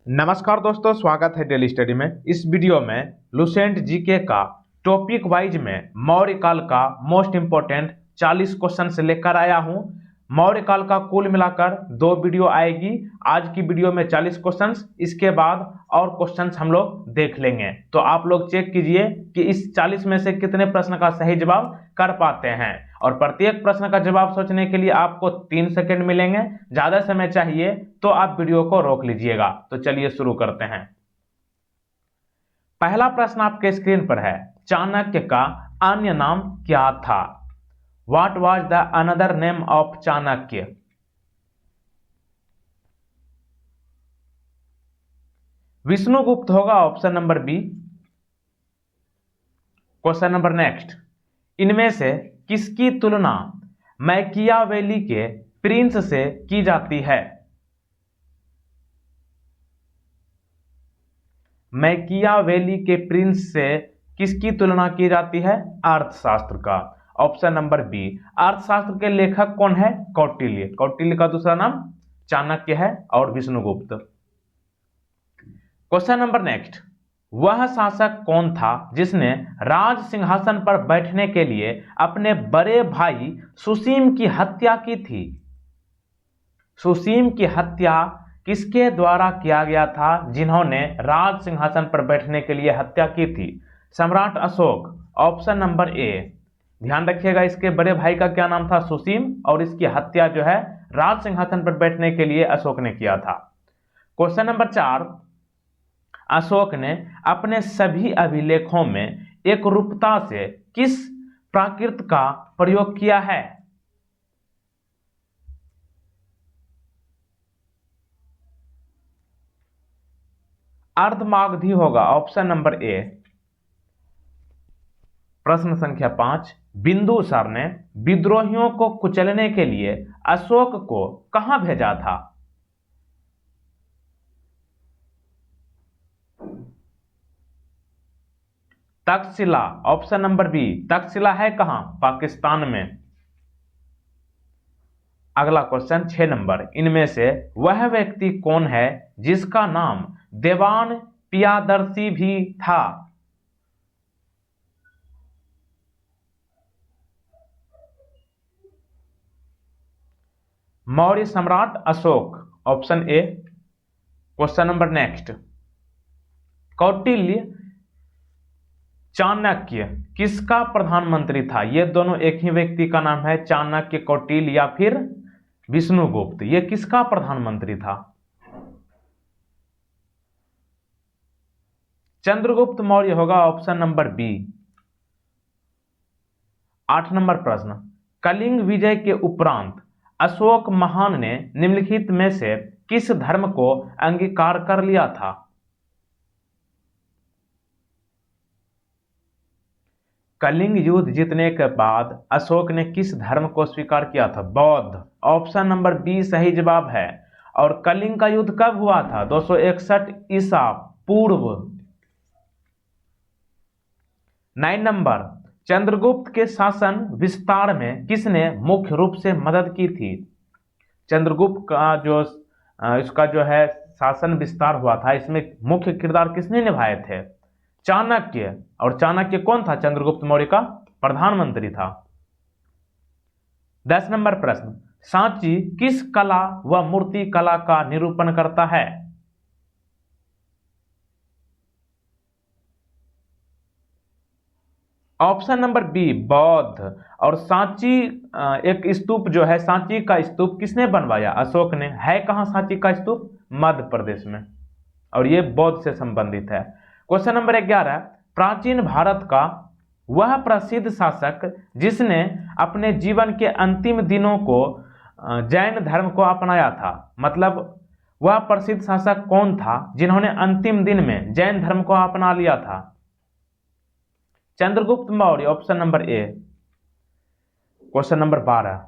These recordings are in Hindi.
नमस्कार दोस्तों, स्वागत है डेली स्टडी में। इस वीडियो में लुसेंट जीके का टॉपिक वाइज में मौर्य काल का मोस्ट इंपोर्टेंट 40 क्वेश्चन से लेकर आया हूं। मौर्य काल का कुल मिलाकर 2 वीडियो आएगी। आज की वीडियो में 40 क्वेश्चंस, इसके बाद और क्वेश्चंस हम लोग देख लेंगे। तो आप लोग चेक कीजिए कि इस 40 में से कितने प्रश्न का सही जवाब कर पाते हैं, और प्रत्येक प्रश्न का जवाब सोचने के लिए आपको 3 सेकंड मिलेंगे। ज्यादा समय चाहिए तो आप वीडियो को रोक लीजिएगा। तो चलिए शुरू करते हैं। पहला प्रश्न आपके स्क्रीन पर है, चाणक्य का अन्य नाम क्या था? What was the another name of Chanakya? Vishnugupta होगा option number B. Question number next, इनमें से किसकी तुलना मैकियावेली के प्रिंस से की जाती है? मैकियावेली के प्रिंस से किसकी तुलना की जाती है? अर्थशास्त्र का। Option number B. अर्थशास्त्र के लेखक कौन है? कौटिल्य। कौटिल्य का दूसरा नाम चाणक्य है और विष्णुगुप्त। क्वेश्चन नंबर नेक्स्ट, वह शासक कौन था जिसने राज सिंहासन पर बैठने के लिए अपने बड़े भाई सुसीम की हत्या की थी? सुसीम की हत्या किसके द्वारा किया गया था जिन्होंने राज सिंहासन पर बैठने के लिए हत्या की थी? सम्राट अशोक। ऑप्शन नंबर ए। ध्यान रखिएगा, इसके बड़े भाई का क्या नाम था? सुसीम, और इसकी हत्या जो है राज सिंहासन पर बैठने के लिए अशोक ने किया था। क्वेश्चन नंबर 4, अशोक ने अपने सभी अभिलेखों में एकरूपता से किस प्राकृत का प्रयोग किया है? अर्धमागधी होगा। ऑप्शन नंबर ए। प्रश्न संख्या 5, बिंदुसार ने विद्रोहियों को कुचलने के लिए अशोक को कहां भेजा था? Takshashila. Option number B. Takshashila है कहां? पाकिस्तान में। अगला क्वेश्चन 6 नंबर, इनमें से वह व्यक्ति कौन है जिसका नाम देवान पियादर्शी भी था? मौर्य सम्राट Ashok. Option A. Question number next, Kautilya Chanakya किसका प्रधानमंत्री था? ये दोनों एक ही व्यक्ति का नाम है, चाणक्य, कौटिल्य या फिर विष्णुगुप्त। ये किसका प्रधानमंत्री था? चंद्रगुप्त मौर्य होगा। Option number B. 8 नंबर प्रश्न, कलिंग विजय के उपरांत अशोक महान ने निम्नलिखित में से किस धर्म को अंगीकार कर लिया था? कलिंग युद्ध जीतने के बाद अशोक ने किस धर्म को स्वीकार किया था? बौद्ध। ऑप्शन नंबर बी सही जवाब है। और कलिंग का युद्ध कब हुआ था? 261 ईसा पूर्व। 9 नंबर, चंद्रगुप्त के शासन विस्तार में किसने मुख्य रूप से मदद की थी? चंद्रगुप्त का जो इसका जो है शासन विस्तार हुआ था, इसमें मुख्य किरदार किसने निभाए थे? चाणक्य। और चाणक्य कौन था? चंद्रगुप्त मौर्य का प्रधानमंत्री था। 10 नंबर प्रश्न, सांची किस कला व मूर्ति कला का निरूपण करता है? ऑप्शन नंबर बी, बौद्ध। और सांची एक स्तूप जो है, सांची का स्तूप किसने बनवाया? अशोक ने। है कहां सांची का स्तूप? मध्य प्रदेश में, और ये बौद्ध से संबंधित है। क्वेश्चन नंबर 11, प्राचीन भारत का वह प्रसिद्ध शासक जिसने अपने जीवन के अंतिम दिनों को जैन धर्म को अपनाया था? मतलब वह प्रसिद्ध शासक कौन था जिन्होंने अंतिम दिन में जैन धर्म को अपना लिया था? चंद्रगुप्त मौर्य। ऑप्शन नंबर ए। क्वेश्चन नंबर 12,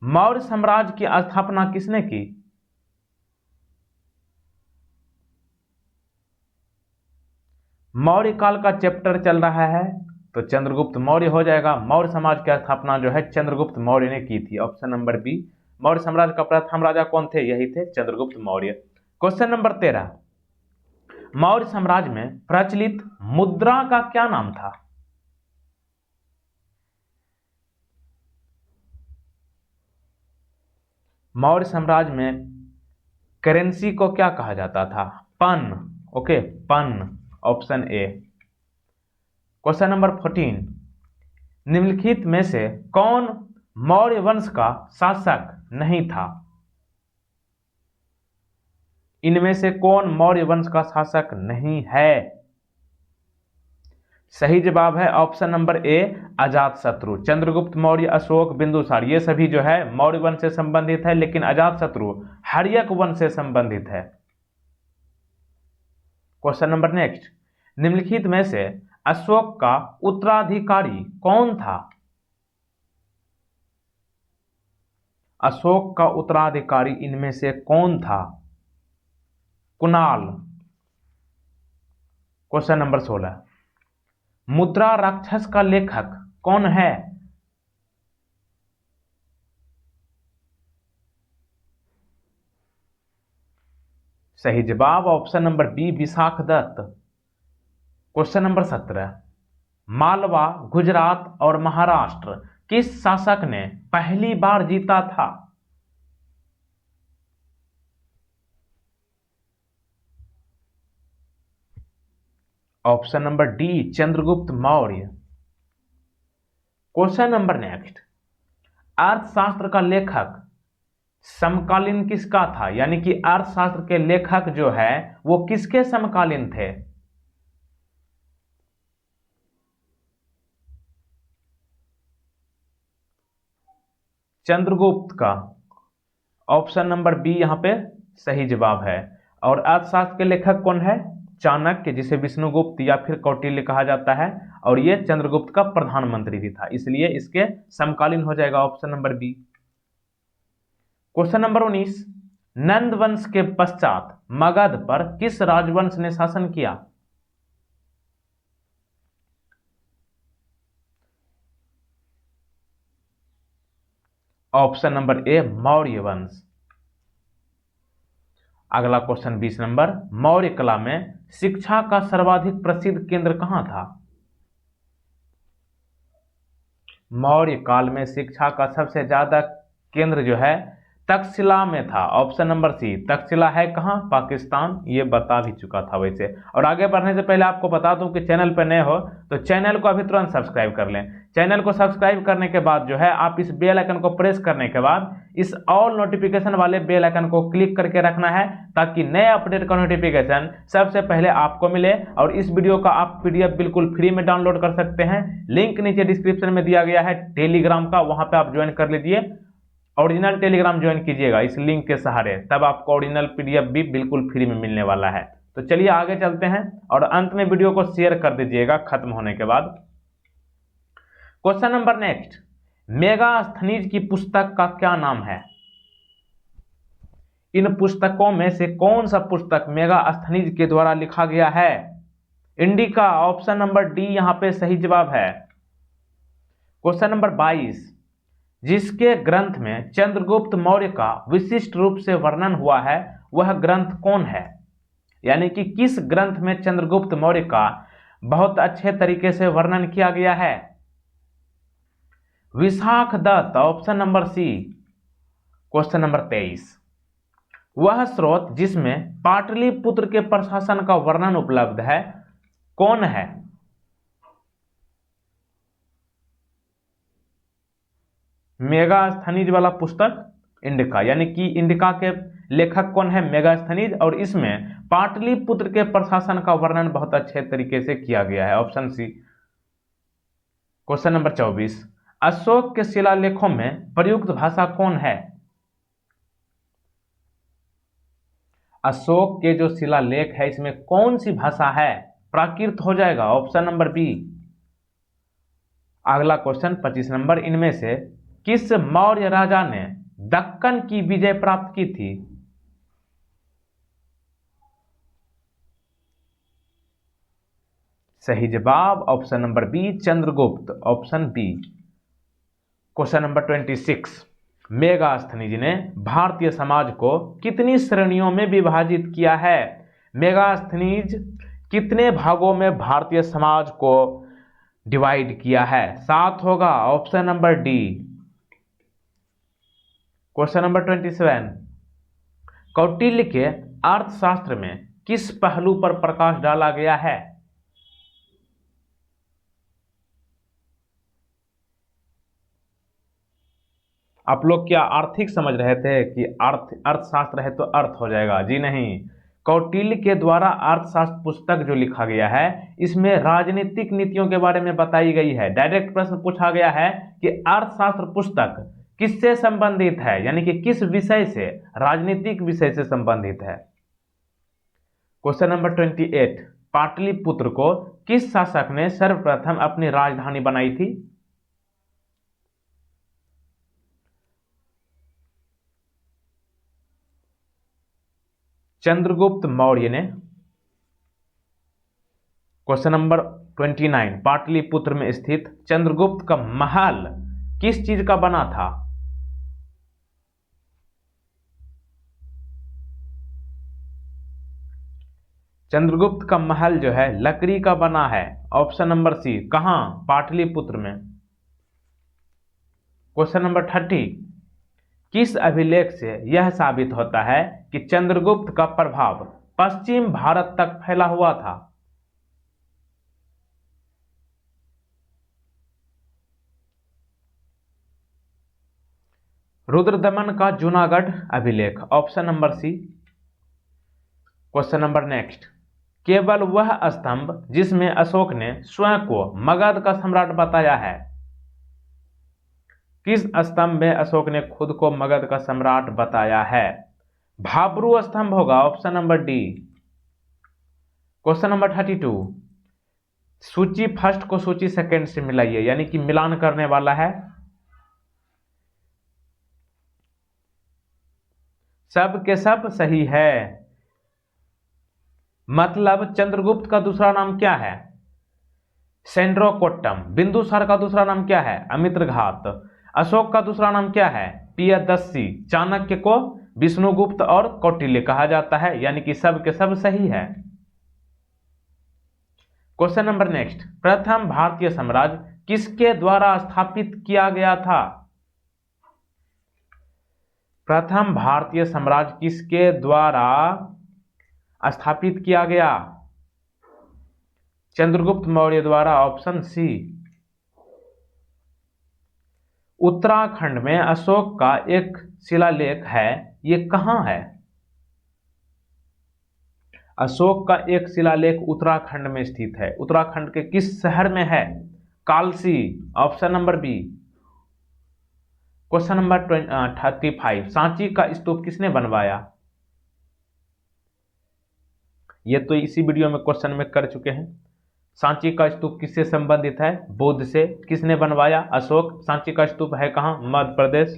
मौर्य साम्राज्य की स्थापना किसने की? मौर्य काल का चैप्टर चल रहा है तो चंद्रगुप्त मौर्य हो जाएगा। मौर्य समाज की स्थापना जो है चंद्रगुप्त मौर्य ने की थी। Option number B. मौर्य साम्राज्य का प्रथम राजा कौन थे? यही थे, चंद्रगुप्त मौर्य। क्वेश्चन नंबर 13, मौर्य साम्राज्य में प्रचलित मुद्रा का क्या नाम था? मौर्य साम्राज्य में करेंसी को क्या कहा जाता था? पन। ओके, पन, ऑप्शन ए। क्वेश्चन नंबर 14, निम्नलिखित में से कौन मौर्य वंश का शासक नहीं था? इनमें से कौन मौर्य वंश का शासक नहीं है? सही जवाब है option number A, Ajatashatru. Chandragupta Maurya, Ashoka, Bindusara ये सभी जो है मौर्य वंश से संबंधित है, लेकिन अजातशत्रु हर्यक वंश से संबंधित है। क्वेश्चन नंबर नेक्स्ट, निम्नलिखित में से अशोक का उत्तराधिकारी कौन था? अशोक का उत्तराधिकारी इनमें से कौन था? कुणाल। क्वेश्चन नंबर 16, मुद्रा राक्षस का लेखक कौन है? सही जवाब option number B, Vishakhadatta. Question number 17, Malwa, Gujarat और महाराष्ट्र किस शासक ने पहली बार जीता था? Option number D, Chandragupta Maurya. Question number next, Arthashastra का लेखक समकालीन किसका था? यानी कि अर्थशास्त्र के लेखक जो है वो किसके समकालीन थे? चंद्रगुप्त का। ऑप्शन नंबर बी यहां पे सही जवाब है। और अर्थशास्त्र के लेखक कौन है? चाणक्य, जिसे विष्णुगुप्त या फिर कौटिल्य कहा जाता है, और ये चंद्रगुप्त का प्रधानमंत्री भी था, इसलिए इसके समकालीन हो जाएगा option number B. Question number 19, Nanda वंश के पश्चात मगध पर किस राजवंश ने शासन किया? ऑप्शन नंबर ए, मौर्य वंश। अगला क्वेश्चन 20 नंबर, मौर्य कला में शिक्षा का सर्वाधिक प्रसिद्ध केंद्र कहां था? मौर्य काल में शिक्षा का सबसे ज्यादा केंद्र जो है तक्षशिला में था। ऑप्शन नंबर सी, तक्षशिला है कहां? पाकिस्तान। ये बता भी चुका था वैसे। और आगे बढ़ने से पहले आपको बता दूं कि चैनल पर नए हो तो चैनल को अभी तुरंत सब्सक्राइब कर लें। चैनल को सब्सक्राइब करने के बाद जो है आप इस बेल आइकन को प्रेस करने के बाद इस ऑल नोटिफिकेशन वाले बेल आइकन को क्लिक करके रखना है, ताकि नए अपडेट का नोटिफिकेशन सबसे पहले आपको मिले। और इस वीडियो का आप पीडीएफ बिल्कुल फ्री में डाउनलोड कर सकते हैं। लिंक नीचे डिस्क्रिप्शन में दिया गया है टेलीग्राम का, वहां पे आप ज्वाइन कर लीजिए। ओरिजिनल टेलीग्राम ज्वाइन कीजिएगा इस लिंक के सहारे, तब आपको ओरिजिनल पीडीएफ भी बिल्कुल फ्री में मिलने वाला है। तो चलिए आगे चलते हैं और अंत में वीडियो को शेयर कर दीजिएगा खत्म होने के बाद। क्वेश्चन नंबर नेक्स्ट, मेगास्थनीज की पुस्तक का क्या नाम है? इन पुस्तकों में से कौन सा पुस्तक मेगास्थनीज के द्वारा लिखा गया है? इंडिका। ऑप्शन नंबर डी यहां पे सही जवाब है। क्वेश्चन नंबर 22, जिसके ग्रंथ में चंद्रगुप्त मौर्य का विशिष्ट रूप से वर्णन हुआ है वह ग्रंथ कौन है? यानी कि किस ग्रंथ में चंद्रगुप्त मौर्य का बहुत अच्छे तरीके से वर्णन किया गया है? Vishakhadatta. Option number C. Question number 23, वह स्रोत जिसमें पाटलिपुत्र के प्रशासन का वर्णन उपलब्ध है कौन है? मेगास्थनीज वाला पुस्तक इंडिका, यानी कि इंडिका के लेखक कौन है? मेगास्थनीज। और इसमें पाटलिपुत्र के प्रशासन का वर्णन बहुत अच्छे तरीके से किया गया है, option C. Question number 24, Ashoka के शिलालेखों में प्रयुक्त भाषा कौन है? अशोक के जो शिलालेख है इसमें कौन सी भाषा है? प्राकृत हो जाएगा, ऑप्शन नंबर बी। अगला क्वेश्चन 25 नंबर, इनमें से किस मौर्य राजा ने दक्कन की विजय प्राप्त की थी? सही जवाब option number B, Chandragupta. Option B. Question number 26, Megasthenes ने भारतीय समाज को कितनी श्रेणियों में विभाजित किया है? मेगास्थनीज कितने भागों में भारतीय समाज को डिवाइड किया है? 7 होगा, option number D. Question number 27, Kautilya के अर्थशास्त्र में किस पहलू पर प्रकाश डाला गया है? आप लोग क्या आर्थिक समझ रहे थे कि अर्थशास्त्र है तो अर्थ हो जाएगा? जी नहीं। कौटिल्य के द्वारा अर्थशास्त्र पुस्तक जो लिखा गया है, इसमें राजनीतिक नीतियों के बारे में बताई गई है। डायरेक्ट प्रश्न पूछा गया है कि अर्थशास्त्र पुस्तक किससे संबंधित है, यानी कि किस विषय से? राजनीतिक विषय से संबंधित है। क्वेश्चन नंबर 28, पाटलिपुत्र को किस शासक ने सर्वप्रथम अपनी राजधानी बनाई थी? चंद्रगुप्त मौर्य ने। क्वेश्चन नंबर 29, पाटलिपुत्र में स्थित चंद्रगुप्त का महल किस चीज का बना था? चंद्रगुप्त का महल जो है लकड़ी का बना है। Option number C. कहां? पाटलिपुत्र में। क्वेश्चन नंबर 30, किस अभिलेख से यह साबित होता है कि चंद्रगुप्त का प्रभाव पश्चिम भारत तक फैला हुआ था? रुद्रदमन का जूनागढ़ अभिलेख। Option number C. Question number next, केवल वह स्तंभ जिसमें अशोक ने स्वयं को मगध का सम्राट बताया है। किस स्तंभ में अशोक ने खुद को मगध का सम्राट बताया है? भाब्रू स्तंभ होगा, option number D. Question number 32, सूची फर्स्ट को सूची सेकंड से मिलाइए, यानी कि मिलान करने वाला है। सब के सब सही है। मतलब चंद्रगुप्त का दूसरा नाम क्या है? सेंड्रोकोट्टम। बिंदुसार का दूसरा नाम क्या है? अमित्रघात। अशोक का दूसरा नाम क्या है? पियदस्सी। चाणक्य को विष्णुगुप्त और कौटिल्य कहा जाता है, यानी कि सब के सब सही है। क्वेश्चन नंबर नेक्स्ट, प्रथम भारतीय साम्राज्य किसके द्वारा स्थापित किया गया था? प्रथम भारतीय साम्राज्य किसके द्वारा स्थापित किया गया? चंद्रगुप्त मौर्य द्वारा। Option C. उत्तराखंड में अशोक का एक शिलालेख है, ये कहां है? अशोक का एक शिलालेख उत्तराखंड में स्थित है। उत्तराखंड के किस शहर में है? Kalsi. Option number B. Question number 35, Sanchi का स्तूप किसने बनवाया? ये तो इसी वीडियो में क्वेश्चन में कर चुके हैं। सांची का स्तूप किससे संबंधित है? बुद्ध से। किसने बनवाया? अशोक। सांची का स्तूप है कहां? मध्य प्रदेश।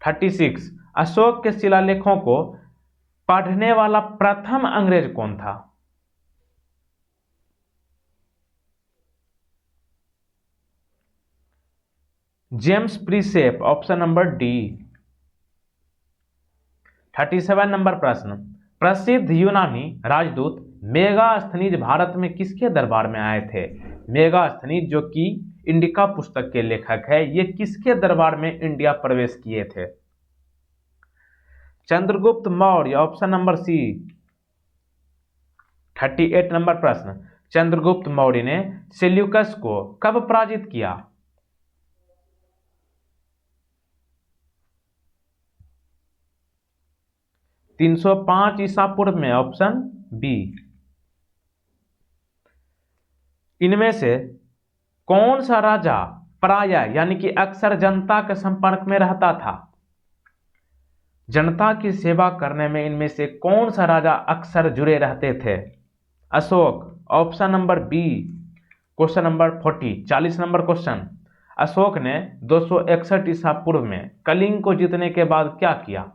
36, अशोक के शिलालेखों को पढ़ने वाला प्रथम अंग्रेज कौन था? James Prinsep. Option number D. 37 number प्रश्न, प्रसिद्ध यूनानी राजदूत मेगास्थनीज भारत में किसके दरबार में आए थे? मेगास्थनीज जो कि इंडिका पुस्तक के लेखक है, ये किसके दरबार में इंडिया प्रवेश किए थे? Chandragupta Maurya. Option number C. 38 number प्रश्न, चंद्रगुप्त मौर्य ने सेल्यूकस को कब पराजित किया? (305 ईसा पूर्व में। Option B. इनमें से कौन सा राजा प्रायः यानी कि अक्सर जनता के संपर्क में रहता था? जनता की सेवा करने में इनमें से कौन सा राजा अक्सर जुड़े रहते थे? Ashoka. Option number B. Question number 40, 40 number question, Ashoka ने 261 ईसा पूर्व में कलिंग को जीतने के बाद क्या किया?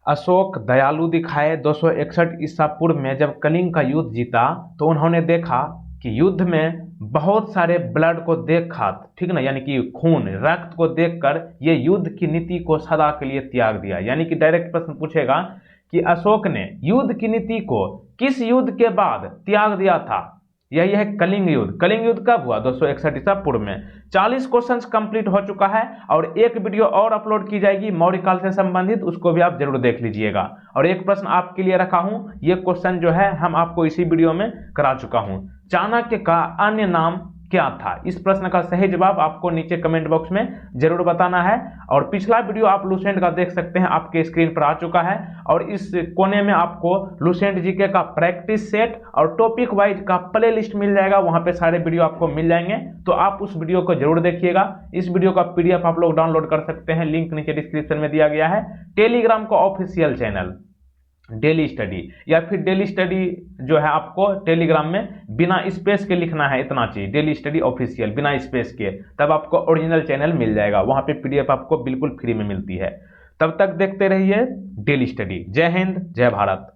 अशोक दयालु दिखाए। 261 ईसा पूर्व में जब कलिंग का युद्ध जीता तो उन्होंने देखा कि युद्ध में बहुत सारे ब्लड को देखा, ठीक ना, यानी कि खून रक्त को देखकर ये युद्ध की नीति को सदा के लिए त्याग दिया। यानी कि डायरेक्ट प्रश्न पूछेगा कि अशोक ने युद्ध की नीति को किस युद्ध के बाद त्याग दिया था। यही है कलिंग युद्ध। कलिंग युद्ध कब हुआ? 261 ईसा पूर्व में। 40 क्वेश्चंस कंप्लीट हो चुका है और एक वीडियो और अपलोड की जाएगी मौर्य काल से संबंधित, उसको भी आप जरूर देख लीजिएगा। और एक प्रश्न आपके लिए रखा हूं, ये क्वेश्चन जो है हम आपको इसी वीडियो में करा चुका हूं। चाणक्य का अन्य नाम क्या था? इस प्रश्न का सही जवाब आपको नीचे कमेंट बॉक्स में जरूर बताना है। और पिछला वीडियो आप लुसेंट का देख सकते हैं, आपके स्क्रीन पर आ चुका है। और इस कोने में आपको लुसेंट जीके का प्रैक्टिस सेट और टॉपिक वाइज का प्ले लिस्ट मिल जाएगा, वहां पे सारे वीडियो आपको मिल जाएंगे, तो आप उस वीडियो को जरूर देखिएगा। इस वीडियो का पीडीएफ आप लोग डाउनलोड कर सकते हैं, लिंक नीचे डिस्क्रिप्शन में दिया गया है। टेलीग्राम का ऑफिशियल चैनल डेली स्टडी, या फिर डेली स्टडी जो है आपको टेलीग्राम में बिना स्पेस के लिखना है, इतना चीज डेली स्टडी ऑफिशियल बिना स्पेस के, तब आपको ओरिजिनल चैनल मिल जाएगा। वहां पे पीडीएफ आपको बिल्कुल फ्री में मिलती है। तब तक देखते रहिए डेली स्टडी। जय हिंद, जय भारत।